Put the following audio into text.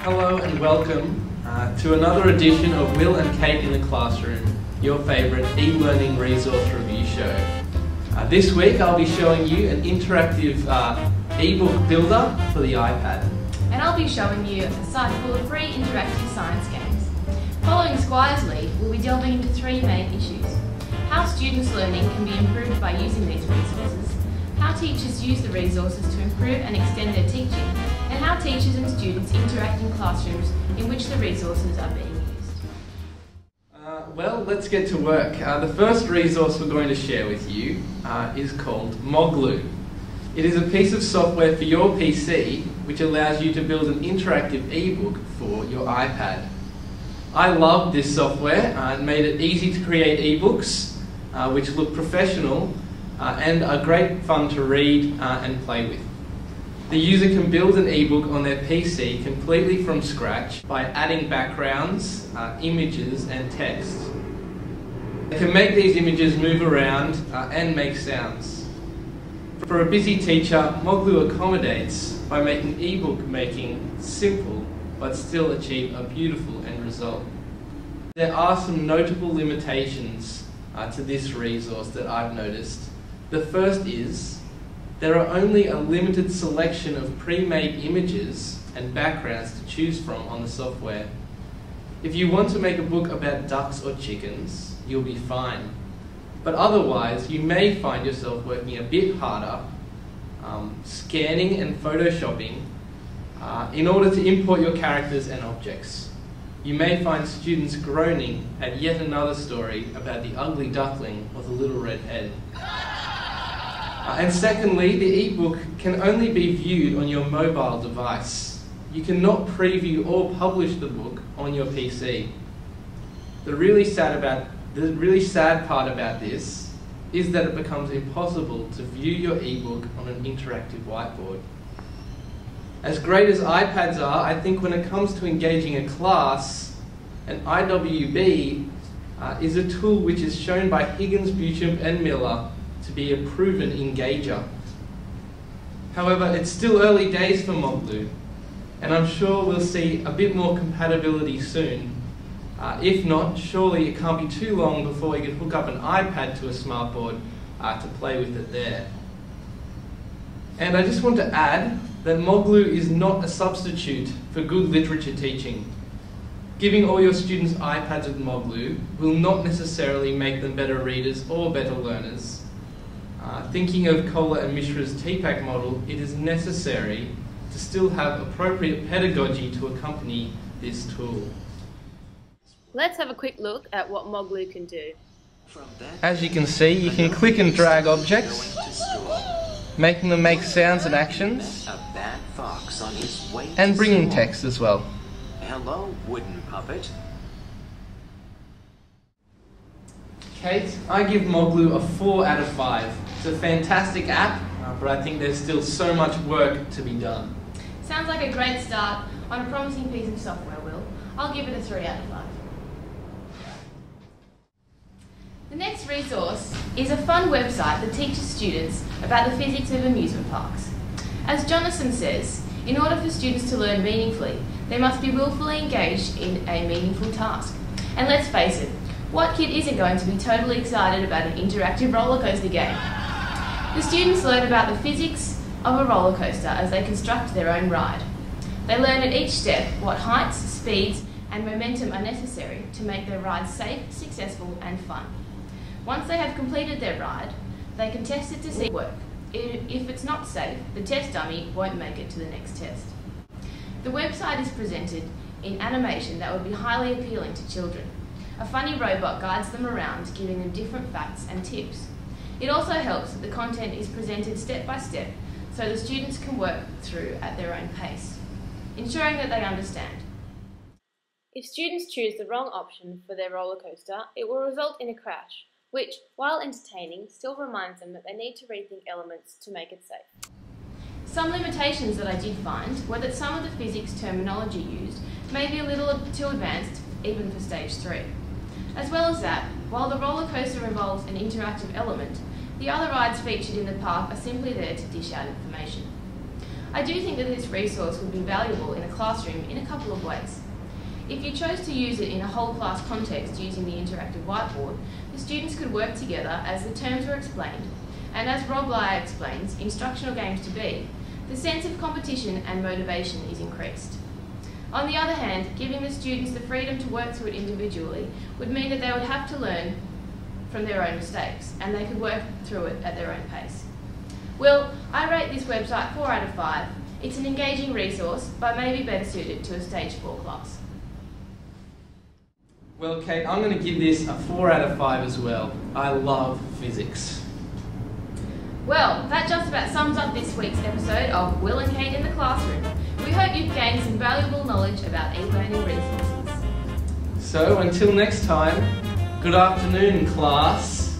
Hello and welcome to another edition of Will and Kate in the Classroom, your favourite e-learning resource review show. This week I'll be showing you an interactive e-book builder for the iPad. And I'll be showing you a site full of free interactive science games. Following Squire's lead, we'll be delving into three main issues: how students' learning can be improved by using these resources, how teachers use the resources to improve and extend their teaching, and how teachers and students interact in classrooms in which the resources are being used. Well, let's get to work. The first resource we're going to share with you is called Moglu. It is a piece of software for your PC which allows you to build an interactive ebook for your iPad. I love this software. It made it easy to create ebooks which look professional and are great fun to read and play with. The user can build an ebook on their PC completely from scratch by adding backgrounds, images and text. They can make these images move around and make sounds. For a busy teacher, Moglu accommodates by making ebook making simple but still achieve a beautiful end result. There are some notable limitations to this resource that I've noticed. The first is there are only a limited selection of pre-made images and backgrounds to choose from on the software. If you want to make a book about ducks or chickens, you'll be fine. But otherwise, you may find yourself working a bit harder, scanning and photoshopping in order to import your characters and objects. You may find students groaning at yet another story about the ugly duckling or the little red head. And secondly, the ebook can only be viewed on your mobile device. You cannot preview or publish the book on your PC. The really sad part about this is that it becomes impossible to view your ebook on an interactive whiteboard. As great as iPads are, I think when it comes to engaging a class, an IWB is a tool which is shown by Higgins, Beauchamp and Miller to be a proven engager. However, it's still early days for Moglu, and I'm sure we'll see a bit more compatibility soon. If not, surely it can't be too long before we can hook up an iPad to a smartboard to play with it there. And I just want to add that Moglu is not a substitute for good literature teaching. Giving all your students iPads with Moglu will not necessarily make them better readers or better learners. Thinking of Kohler and Mishra's TPAC model, it is necessary to still have appropriate pedagogy to accompany this tool. Let's have a quick look at what Moglu can do. As you can see, you can click and drag objects, making them make sounds and actions, and bringing text as well. Hello, wooden puppet. Kate, I give Moglu a 4 out of 5. It's a fantastic app, but I think there's still so much work to be done. Sounds like a great start on a promising piece of software, Will. I'll give it a 3 out of 5. The next resource is a fun website that teaches students about the physics of amusement parks. As Jonathan says, in order for students to learn meaningfully, they must be willfully engaged in a meaningful task. And let's face it, what kid isn't going to be totally excited about an interactive roller coaster game? The students learn about the physics of a roller coaster as they construct their own ride. They learn at each step what heights, speeds and momentum are necessary to make their ride safe, successful and fun. Once they have completed their ride, they can test it to see it work. If it's not safe, the test dummy won't make it to the next test. The website is presented in animation that would be highly appealing to children. A funny robot guides them around, giving them different facts and tips. It also helps that the content is presented step by step, so the students can work through at their own pace, ensuring that they understand. If students choose the wrong option for their roller coaster, it will result in a crash, which, while entertaining, still reminds them that they need to rethink elements to make it safe. Some limitations that I did find were that some of the physics terminology used may be a little too advanced, even for stage 3. As well as that, while the roller coaster involves an interactive element, the other rides featured in the park are simply there to dish out information. I do think that this resource would be valuable in a classroom in a couple of ways. If you chose to use it in a whole class context using the interactive whiteboard, the students could work together as the terms were explained, and as Rob Lyer explains, instructional games to be, the sense of competition and motivation is increased. On the other hand, giving the students the freedom to work through it individually would mean that they would have to learn from their own mistakes, and they could work through it at their own pace. Well, I rate this website 4 out of 5. It's an engaging resource, but maybe better suited to a Stage 4 class. Well, Kate, I'm going to give this a 4 out of 5 as well. I love physics. Well, that just about sums up this week's episode of Will and Kate in the Classroom. We hope you've gained some valuable knowledge about e-learning resources. So, until next time, good afternoon, class.